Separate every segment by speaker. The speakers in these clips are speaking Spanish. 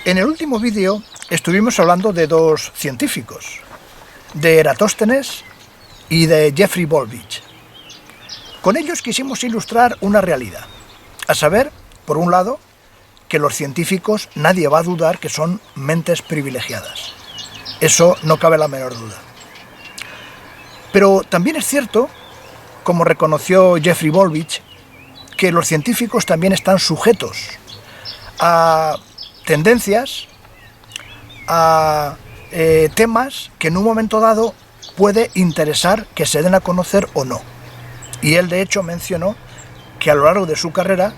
Speaker 1: En el último vídeo estuvimos hablando de dos científicos, de Eratóstenes y de Jeffrey Boltzmann. Con ellos quisimos ilustrar una realidad, a saber, por un lado, que los científicos nadie va a dudar que son mentes privilegiadas. Eso no cabe la menor duda. Pero también es cierto, como reconoció Jeffrey Boltzmann, que los científicos también están sujetos a tendencias, a temas que en un momento dado puede interesar que se den a conocer o no. Y él de hecho mencionó que a lo largo de su carrera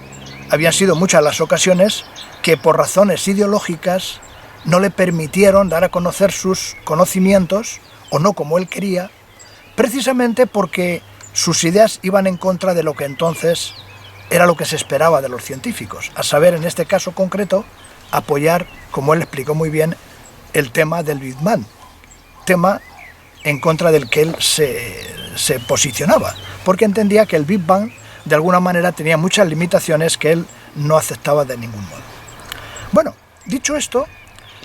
Speaker 1: habían sido muchas las ocasiones que por razones ideológicas no le permitieron dar a conocer sus conocimientos, o no como él quería, precisamente porque sus ideas iban en contra de lo que entonces era lo que se esperaba de los científicos, a saber, en este caso concreto, apoyar, como él explicó muy bien, el tema del Big Bang, tema en contra del que él se posicionaba, porque entendía que el Big Bang de alguna manera tenía muchas limitaciones que él no aceptaba de ningún modo. Bueno, dicho esto,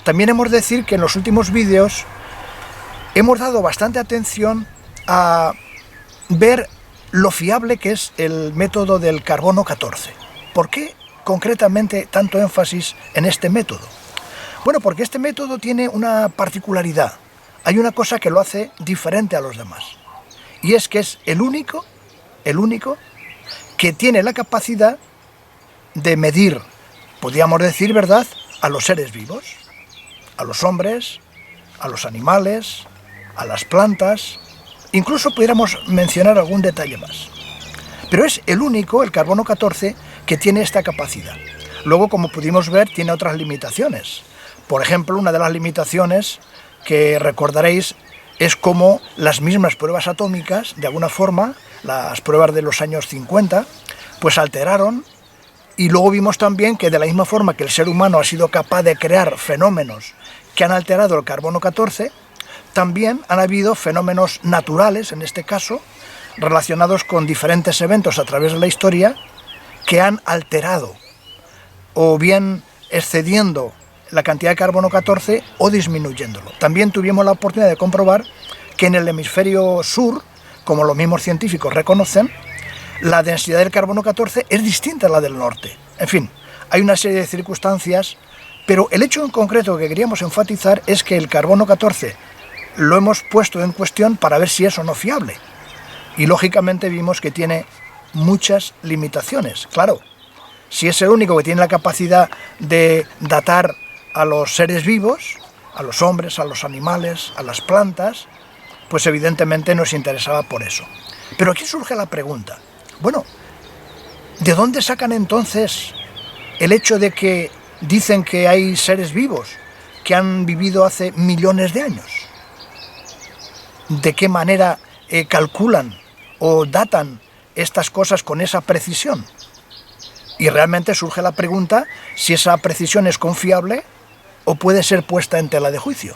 Speaker 1: también hemos de decir que en los últimos vídeos hemos dado bastante atención a ver lo fiable que es el método del carbono 14. ¿Por qué concretamente tanto énfasis en este método? Bueno, porque este método tiene una particularidad. Hay una cosa que lo hace diferente a los demás. Y es que es el único que tiene la capacidad de medir, podríamos decir, ¿verdad?, a los seres vivos, a los hombres, a los animales, a las plantas. Incluso pudiéramos mencionar algún detalle más. Pero es el único, el carbono 14, que tiene esta capacidad. Luego, como pudimos ver, tiene otras limitaciones. Por ejemplo, una de las limitaciones que recordaréis es cómo las mismas pruebas atómicas, de alguna forma, las pruebas de los años 50, pues alteraron. Y luego vimos también que de la misma forma que el ser humano ha sido capaz de crear fenómenos que han alterado el carbono 14, también han habido fenómenos naturales, en este caso, relacionados con diferentes eventos a través de la historia, que han alterado, o bien excediendo la cantidad de carbono 14 o disminuyéndolo. También tuvimos la oportunidad de comprobar que en el hemisferio sur, como los mismos científicos reconocen, la densidad del carbono 14 es distinta a la del norte. En fin, hay una serie de circunstancias, pero el hecho en concreto que queríamos enfatizar es que el carbono 14 lo hemos puesto en cuestión para ver si es o no fiable. Y lógicamente vimos que tiene muchas limitaciones. Claro, si es el único que tiene la capacidad de datar a los seres vivos, a los hombres, a los animales, a las plantas, pues evidentemente nos interesaba por eso. Pero aquí surge la pregunta, bueno, ¿de dónde sacan entonces el hecho de que dicen que hay seres vivos que han vivido hace millones de años? ¿De qué manera calculan o datan estas cosas con esa precisión? Y realmente surge la pregunta si esa precisión es confiable o puede ser puesta en tela de juicio.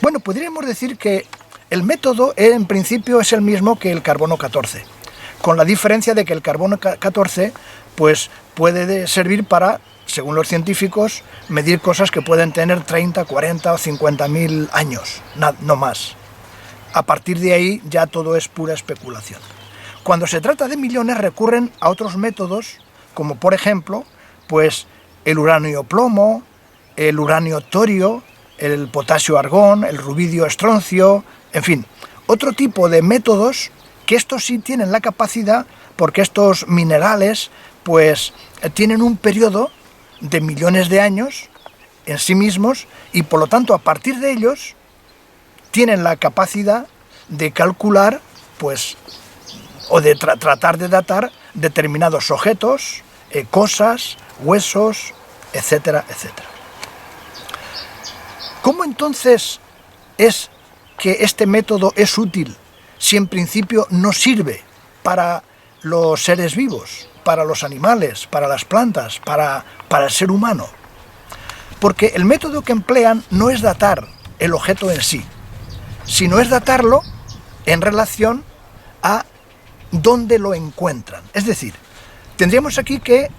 Speaker 1: Bueno, podríamos decir que el método en principio es el mismo que el carbono 14, con la diferencia de que el carbono 14 pues, puede servir para, según los científicos, medir cosas que pueden tener 30, 40 o 50.000 años, no más. A partir de ahí ya todo es pura especulación. Cuando se trata de millones recurren a otros métodos, como por ejemplo, pues el uranio-plomo, el uranio-torio, el potasio-argón, el rubidio-estroncio, en fin, otro tipo de métodos que estos sí tienen la capacidad, porque estos minerales pues tienen un periodo de millones de años en sí mismos y por lo tanto a partir de ellos tienen la capacidad de calcular, pues, o de tratar de datar determinados objetos, cosas, huesos, etcétera, etcétera. ¿Cómo entonces es que este método es útil si en principio no sirve para los seres vivos, para los animales, para las plantas, para el ser humano? Porque el método que emplean no es datar el objeto en sí, sino es datarlo en relación a dónde lo encuentran. Es decir, tendríamos aquí que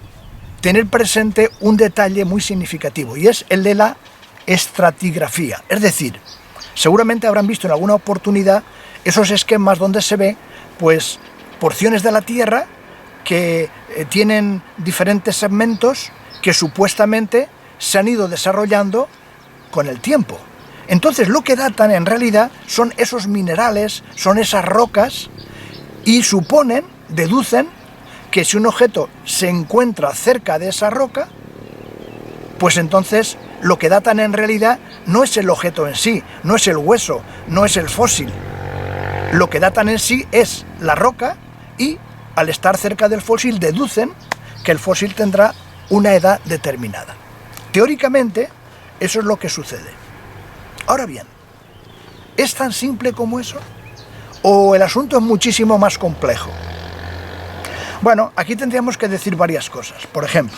Speaker 1: tener presente un detalle muy significativo, y es el de la estratigrafía. Es decir, seguramente habrán visto en alguna oportunidad esos esquemas donde se ve pues porciones de la Tierra que tienen diferentes segmentos que supuestamente se han ido desarrollando con el tiempo. Entonces lo que datan en realidad son esos minerales, son esas rocas, y suponen, deducen, que si un objeto se encuentra cerca de esa roca, pues entonces lo que datan en realidad no es el objeto en sí, no es el hueso, no es el fósil. Lo que datan en sí es la roca, y al estar cerca del fósil deducen que el fósil tendrá una edad determinada. Teóricamente, eso es lo que sucede. Ahora bien, ¿es tan simple como eso? ¿O el asunto es muchísimo más complejo? Bueno, aquí tendríamos que decir varias cosas. Por ejemplo,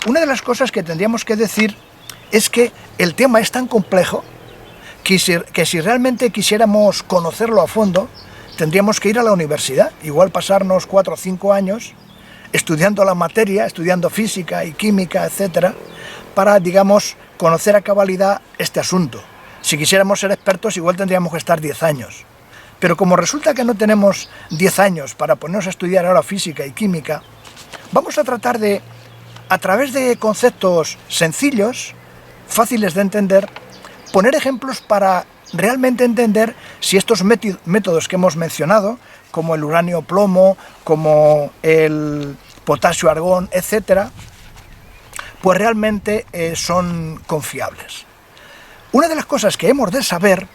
Speaker 1: una de las cosas que tendríamos que decir es que el tema es tan complejo que si realmente quisiéramos conocerlo a fondo, tendríamos que ir a la universidad, igual pasarnos 4 o 5 años estudiando la materia, estudiando física y química, etcétera, para, digamos, conocer a cabalidad este asunto. Si quisiéramos ser expertos, igual tendríamos que estar 10 años. Pero como resulta que no tenemos 10 años para ponernos a estudiar ahora física y química, vamos a tratar de, a través de conceptos sencillos, fáciles de entender, poner ejemplos para realmente entender si estos métodos que hemos mencionado, como el uranio-plomo, como el potasio-argón, etcétera, pues realmente son confiables. Una de las cosas que hemos de saber,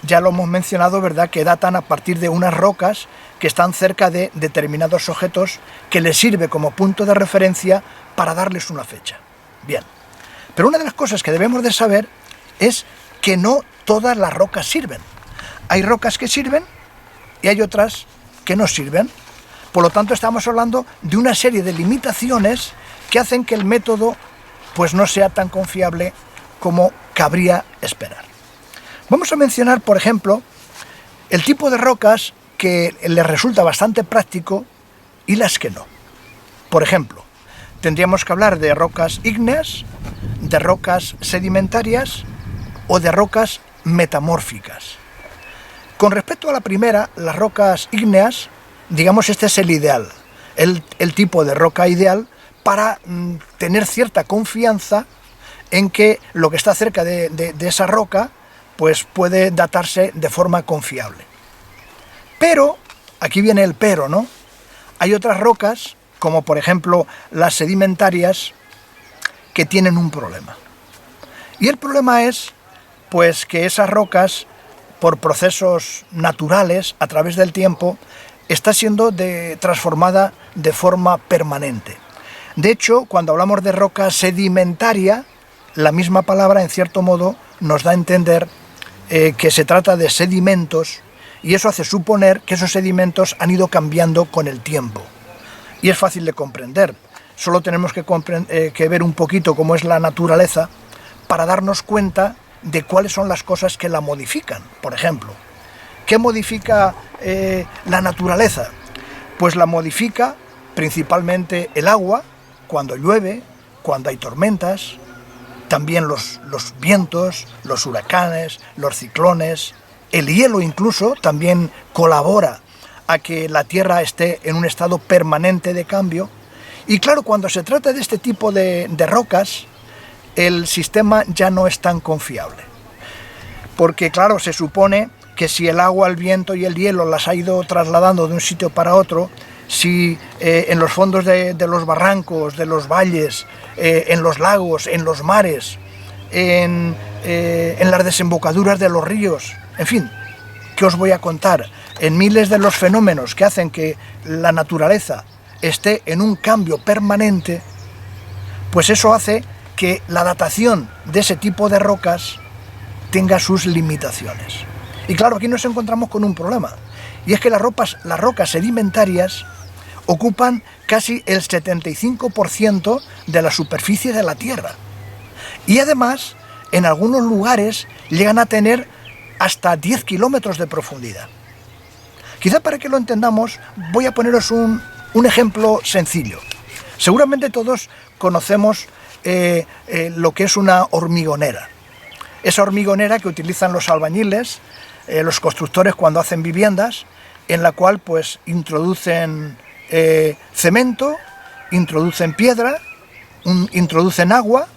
Speaker 1: ya lo hemos mencionado, ¿verdad?, que datan a partir de unas rocas que están cerca de determinados objetos que les sirve como punto de referencia para darles una fecha. Bien, pero una de las cosas que debemos de saber es que no todas las rocas sirven. Hay rocas que sirven y hay otras que no sirven. Por lo tanto, estamos hablando de una serie de limitaciones que hacen que el método pues no sea tan confiable como cabría esperar. Vamos a mencionar, por ejemplo, el tipo de rocas que les resulta bastante práctico y las que no. Por ejemplo, tendríamos que hablar de rocas ígneas, de rocas sedimentarias o de rocas metamórficas. Con respecto a la primera, las rocas ígneas, digamos, este es el ideal, el tipo de roca ideal para tener cierta confianza en que lo que está cerca de esa roca pues puede datarse de forma confiable. Pero, aquí viene el pero, ¿no? Hay otras rocas, como por ejemplo las sedimentarias, que tienen un problema. Y el problema es pues que esas rocas, por procesos naturales, a través del tiempo, está siendo transformada de forma permanente. De hecho, cuando hablamos de roca sedimentaria, la misma palabra, en cierto modo, nos da a entender que se trata de sedimentos, y eso hace suponer que esos sedimentos han ido cambiando con el tiempo. Y es fácil de comprender. Solo tenemos que ver un poquito cómo es la naturaleza para darnos cuenta de cuáles son las cosas que la modifican. Por ejemplo, ¿qué modifica la naturaleza? Pues la modifica principalmente el agua, cuando llueve, cuando hay tormentas, también los vientos, los huracanes, los ciclones, el hielo incluso también colabora a que la Tierra esté en un estado permanente de cambio. Y claro, cuando se trata de este tipo de rocas, el sistema ya no es tan confiable. Porque claro, se supone que si el agua, el viento y el hielo las ha ido trasladando de un sitio para otro, si en los fondos de los barrancos, de los valles, en los lagos, en los mares, en las desembocaduras de los ríos, en fin, ¿qué os voy a contar? En miles de los fenómenos que hacen que la naturaleza esté en un cambio permanente, pues eso hace que la datación de ese tipo de rocas tenga sus limitaciones. Y claro, aquí nos encontramos con un problema, y es que las rocas sedimentarias ocupan casi el 75% de la superficie de la Tierra. Y además, en algunos lugares llegan a tener hasta 10 kilómetros de profundidad. Quizá para que lo entendamos, voy a poneros un ejemplo sencillo. Seguramente todos conocemos lo que es una hormigonera. Esa hormigonera que utilizan los albañiles, los constructores cuando hacen viviendas, en la cual pues introducen cemento, introducen piedra, introducen agua,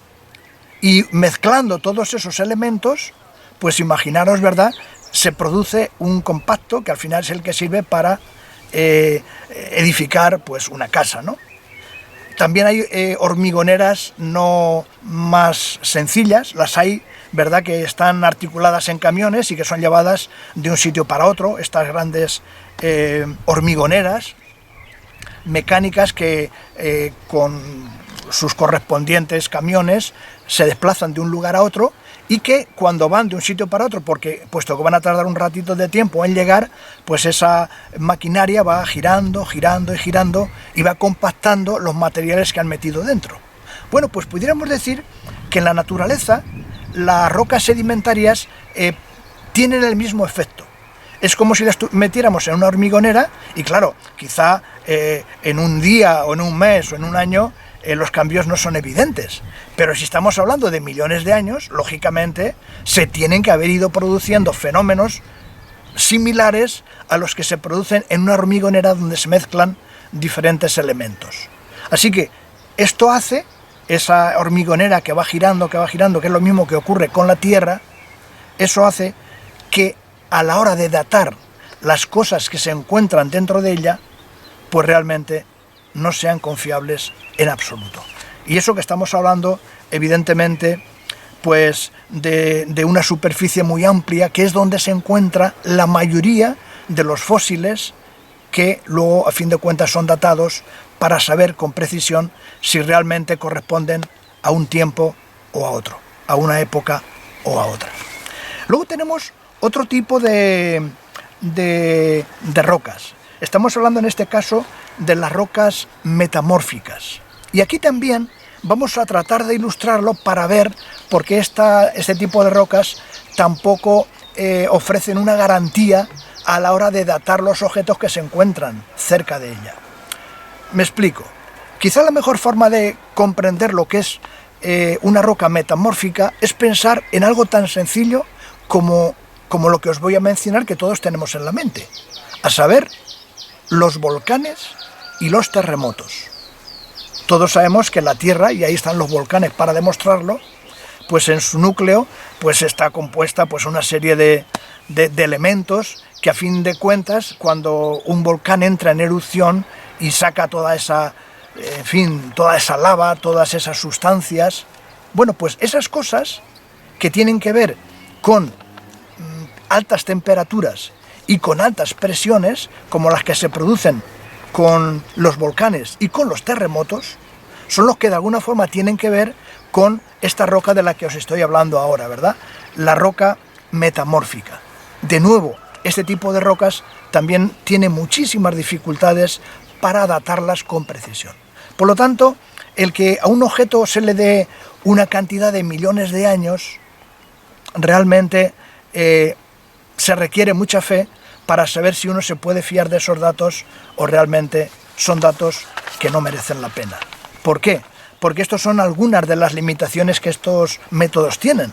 Speaker 1: y mezclando todos esos elementos, pues imaginaros, ¿verdad?, se produce un compacto que al final es el que sirve para edificar pues una casa, ¿no? También hay hormigoneras no más sencillas, las hay, ¿verdad?, que están articuladas en camiones y que son llevadas de un sitio para otro, estas grandes hormigoneras mecánicas que con sus correspondientes camiones se desplazan de un lugar a otro y que cuando van de un sitio para otro, porque puesto que van a tardar un ratito de tiempo en llegar, pues esa maquinaria va girando, girando y girando y va compactando los materiales que han metido dentro. Bueno, pues pudiéramos decir que en la naturaleza las rocas sedimentarias tienen el mismo efecto. Es como si las metiéramos en una hormigonera y claro, quizá en un día o en un mes o en un año los cambios no son evidentes, pero si estamos hablando de millones de años, lógicamente se tienen que haber ido produciendo fenómenos similares a los que se producen en una hormigonera donde se mezclan diferentes elementos. Así que esto hace, esa hormigonera que va girando, que es lo mismo que ocurre con la Tierra, eso hace que a la hora de datar las cosas que se encuentran dentro de ella, pues realmente no sean confiables en absoluto. Y eso que estamos hablando, evidentemente, pues de una superficie muy amplia, que es donde se encuentra la mayoría de los fósiles que luego, a fin de cuentas, son datados para saber con precisión si realmente corresponden a un tiempo o a otro, a una época o a otra. Luego tenemos otro tipo de rocas. Estamos hablando en este caso de las rocas metamórficas. Y aquí también vamos a tratar de ilustrarlo para ver por qué este tipo de rocas tampoco ofrecen una garantía a la hora de datar los objetos que se encuentran cerca de ella. Me explico. Quizá la mejor forma de comprender lo que es una roca metamórfica es pensar en algo tan sencillo como lo que os voy a mencionar, que todos tenemos en la mente, a saber, los volcanes y los terremotos. Todos sabemos que la Tierra, y ahí están los volcanes para demostrarlo, pues en su núcleo pues está compuesta pues una serie de elementos que a fin de cuentas, cuando un volcán entra en erupción y saca toda esa lava, todas esas sustancias, bueno, pues esas cosas que tienen que ver con altas temperaturas y con altas presiones, como las que se producen con los volcanes y con los terremotos, son los que de alguna forma tienen que ver con esta roca de la que os estoy hablando ahora, ¿verdad? La roca metamórfica. De nuevo, este tipo de rocas también tiene muchísimas dificultades para datarlas con precisión. Por lo tanto, el que a un objeto se le dé una cantidad de millones de años, realmente se requiere mucha fe para saber si uno se puede fiar de esos datos o realmente son datos que no merecen la pena. ¿Por qué? Porque estos son algunas de las limitaciones que estos métodos tienen,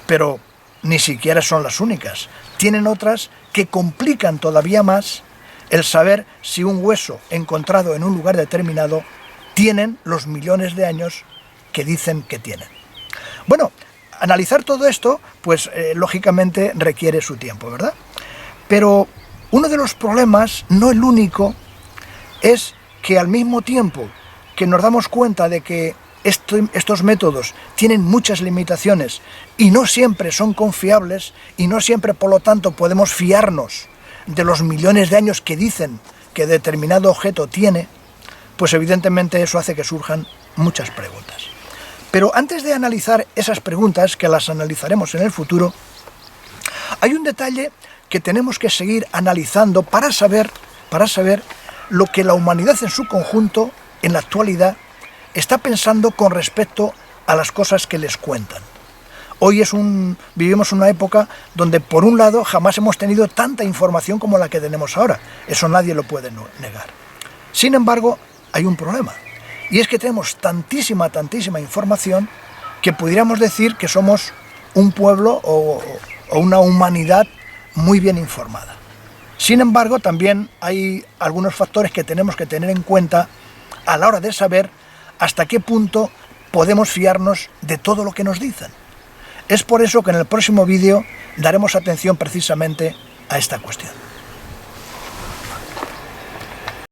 Speaker 1: pero ni siquiera son las únicas. Tienen otras que complican todavía más el saber si un hueso encontrado en un lugar determinado tienen los millones de años que dicen que tienen. Bueno, analizar todo esto, pues lógicamente requiere su tiempo, ¿verdad? Pero uno de los problemas, no el único, es que al mismo tiempo que nos damos cuenta de que estos métodos tienen muchas limitaciones y no siempre son confiables y no siempre, por lo tanto, podemos fiarnos de los millones de años que dicen que determinado objeto tiene, pues evidentemente eso hace que surjan muchas preguntas. Pero antes de analizar esas preguntas, que las analizaremos en el futuro, hay un detalle que tenemos que seguir analizando para saber lo que la humanidad en su conjunto, en la actualidad, está pensando con respecto a las cosas que les cuentan. Hoy vivimos una época donde, por un lado, jamás hemos tenido tanta información como la que tenemos ahora. Eso nadie lo puede negar. Sin embargo, hay un problema. Y es que tenemos tantísima información que pudiéramos decir que somos un pueblo o una humanidad muy bien informada. Sin embargo, también hay algunos factores que tenemos que tener en cuenta a la hora de saber hasta qué punto podemos fiarnos de todo lo que nos dicen. Es por eso que en el próximo vídeo daremos atención precisamente a esta cuestión.